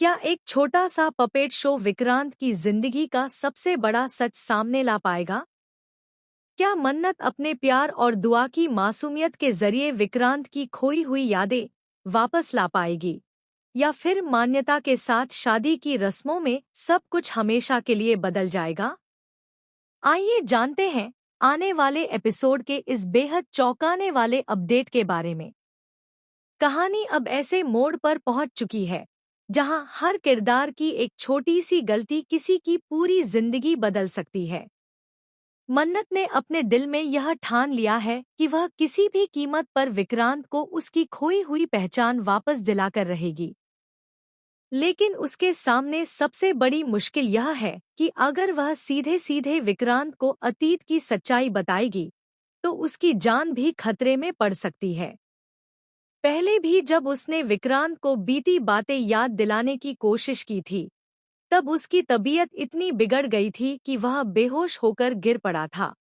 क्या एक छोटा सा पपेट शो विक्रांत की जिंदगी का सबसे बड़ा सच सामने ला पाएगा? क्या मन्नत अपने प्यार और दुआ की मासूमियत के जरिए विक्रांत की खोई हुई यादें वापस ला पाएगी? या फिर मान्यता के साथ शादी की रस्मों में सब कुछ हमेशा के लिए बदल जाएगा? आइए जानते हैं आने वाले एपिसोड के इस बेहद चौंकाने वाले अपडेट के बारे में। कहानी अब ऐसे मोड़ पर पहुंच चुकी है जहां हर किरदार की एक छोटी सी गलती किसी की पूरी जिंदगी बदल सकती है। मन्नत ने अपने दिल में यह ठान लिया है कि वह किसी भी कीमत पर विक्रांत को उसकी खोई हुई पहचान वापस दिलाकर रहेगी। लेकिन उसके सामने सबसे बड़ी मुश्किल यह है कि अगर वह सीधे सीधे विक्रांत को अतीत की सच्चाई बताएगी तो उसकी जान भी खतरे में पड़ सकती है। पहले भी जब उसने विक्रांत को बीती बातें याद दिलाने की कोशिश की थी, तब उसकी तबीयत इतनी बिगड़ गई थी कि वह बेहोश होकर गिर पड़ा था।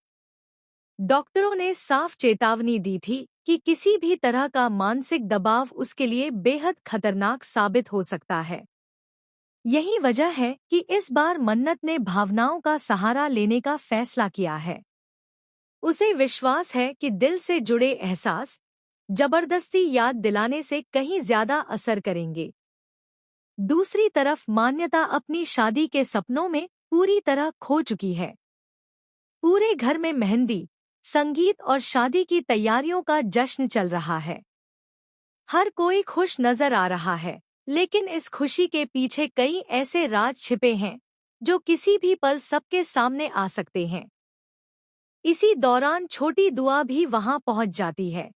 डॉक्टरों ने साफ चेतावनी दी थी कि किसी भी तरह का मानसिक दबाव उसके लिए बेहद खतरनाक साबित हो सकता है। यही वजह है कि इस बार मन्नत ने भावनाओं का सहारा लेने का फैसला किया है। उसे विश्वास है कि दिल से जुड़े एहसास जबरदस्ती याद दिलाने से कहीं ज्यादा असर करेंगे। दूसरी तरफ मान्यता अपनी शादी के सपनों में पूरी तरह खो चुकी है। पूरे घर में मेहंदी, संगीत और शादी की तैयारियों का जश्न चल रहा है। हर कोई खुश नजर आ रहा है, लेकिन इस खुशी के पीछे कई ऐसे राज छिपे हैं जो किसी भी पल सबके सामने आ सकते हैं। इसी दौरान छोटी दुआ भी वहां पहुंच जाती है।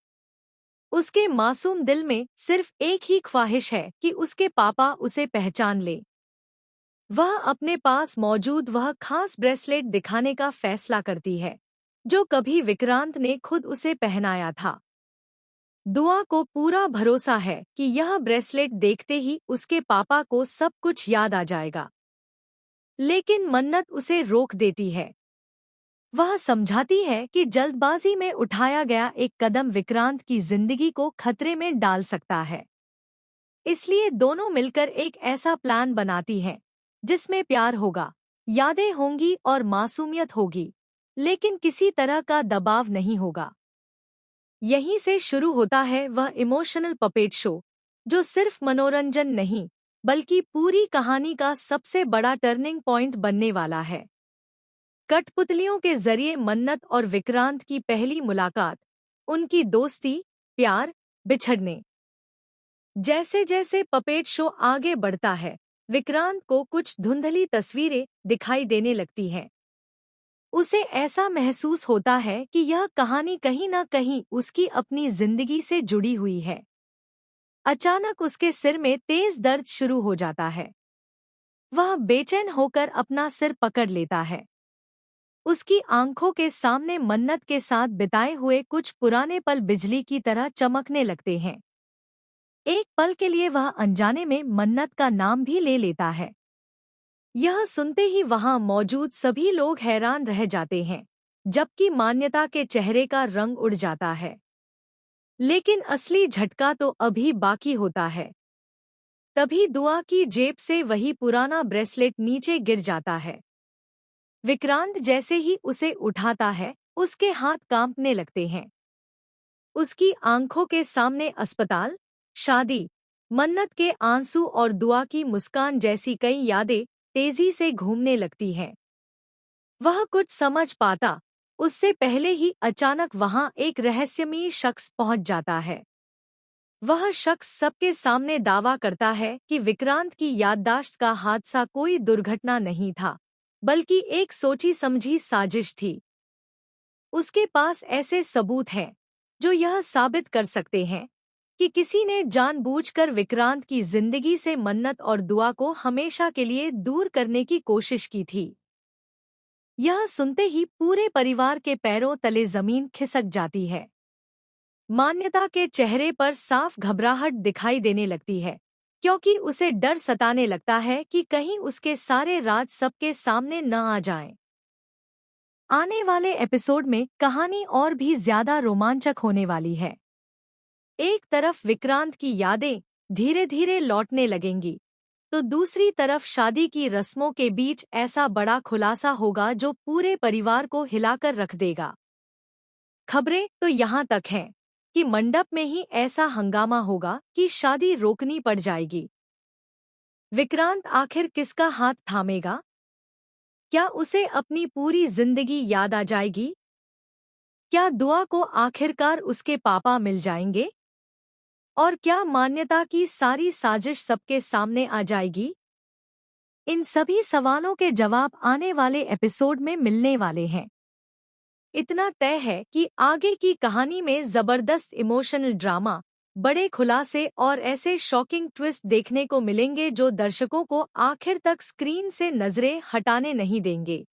उसके मासूम दिल में सिर्फ एक ही ख्वाहिश है कि उसके पापा उसे पहचान ले। वह अपने पास मौजूद वह खास ब्रेसलेट दिखाने का फैसला करती है जो कभी विक्रांत ने खुद उसे पहनाया था। दुआ को पूरा भरोसा है कि यह ब्रेसलेट देखते ही उसके पापा को सब कुछ याद आ जाएगा। लेकिन मन्नत उसे रोक देती है। वह समझाती है कि जल्दबाजी में उठाया गया एक कदम विक्रांत की जिंदगी को खतरे में डाल सकता है। इसलिए दोनों मिलकर एक ऐसा प्लान बनाती हैं जिसमें प्यार होगा, यादें होंगी और मासूमियत होगी, लेकिन किसी तरह का दबाव नहीं होगा। यहीं से शुरू होता है वह इमोशनल पपेट शो जो सिर्फ मनोरंजन नहीं बल्कि पूरी कहानी का सबसे बड़ा टर्निंग पॉइंट बनने वाला है। कठपुतलियों के जरिए मन्नत और विक्रांत की पहली मुलाकात, उनकी दोस्ती, प्यार, बिछड़ने। जैसे जैसे पपेट शो आगे बढ़ता है, विक्रांत को कुछ धुंधली तस्वीरें दिखाई देने लगती हैं। उसे ऐसा महसूस होता है कि यह कहानी कहीं न कहीं उसकी अपनी जिंदगी से जुड़ी हुई है। अचानक उसके सिर में तेज दर्द शुरू हो जाता है। वह बेचैन होकर अपना सिर पकड़ लेता है। उसकी आंखों के सामने मन्नत के साथ बिताए हुए कुछ पुराने पल बिजली की तरह चमकने लगते हैं। एक पल के लिए वह अनजाने में मन्नत का नाम भी ले लेता है। यह सुनते ही वहां मौजूद सभी लोग हैरान रह जाते हैं, जबकि मान्यता के चेहरे का रंग उड़ जाता है। लेकिन असली झटका तो अभी बाकी होता है। तभी दुआ की जेब से वही पुराना ब्रेसलेट नीचे गिर जाता है। विक्रांत जैसे ही उसे उठाता है, उसके हाथ कांपने लगते हैं। उसकी आंखों के सामने अस्पताल, शादी, मन्नत के आंसू और दुआ की मुस्कान जैसी कई यादें तेजी से घूमने लगती हैं। वह कुछ समझ पाता उससे पहले ही अचानक वहां एक रहस्यमयी शख्स पहुंच जाता है। वह शख्स सबके सामने दावा करता है कि विक्रांत की याददाश्त का हादसा कोई दुर्घटना नहीं था, बल्कि एक सोची समझी साजिश थी। उसके पास ऐसे सबूत हैं जो यह साबित कर सकते हैं कि किसी ने जानबूझकर विक्रांत की जिंदगी से मन्नत और दुआ को हमेशा के लिए दूर करने की कोशिश की थी। यह सुनते ही पूरे परिवार के पैरों तले जमीन खिसक जाती है। मान्यता के चेहरे पर साफ घबराहट दिखाई देने लगती है, क्योंकि उसे डर सताने लगता है कि कहीं उसके सारे राज सबके सामने न आ जाएं। आने वाले एपिसोड में कहानी और भी ज्यादा रोमांचक होने वाली है। एक तरफ विक्रांत की यादें धीरे धीरे लौटने लगेंगी, तो दूसरी तरफ शादी की रस्मों के बीच ऐसा बड़ा खुलासा होगा जो पूरे परिवार को हिलाकर रख देगा। खबरें तो यहाँ तक हैं कि मंडप में ही ऐसा हंगामा होगा कि शादी रोकनी पड़ जाएगी। विक्रांत आखिर किसका हाथ थामेगा? क्या उसे अपनी पूरी जिंदगी याद आ जाएगी? क्या दुआ को आखिरकार उसके पापा मिल जाएंगे? और क्या मान्यता की सारी साजिश सबके सामने आ जाएगी? इन सभी सवालों के जवाब आने वाले एपिसोड में मिलने वाले हैं। इतना तय है कि आगे की कहानी में जबरदस्त इमोशनल ड्रामा, बड़े खुलासे और ऐसे शॉकिंग ट्विस्ट देखने को मिलेंगे जो दर्शकों को आखिर तक स्क्रीन से नजरें हटाने नहीं देंगे।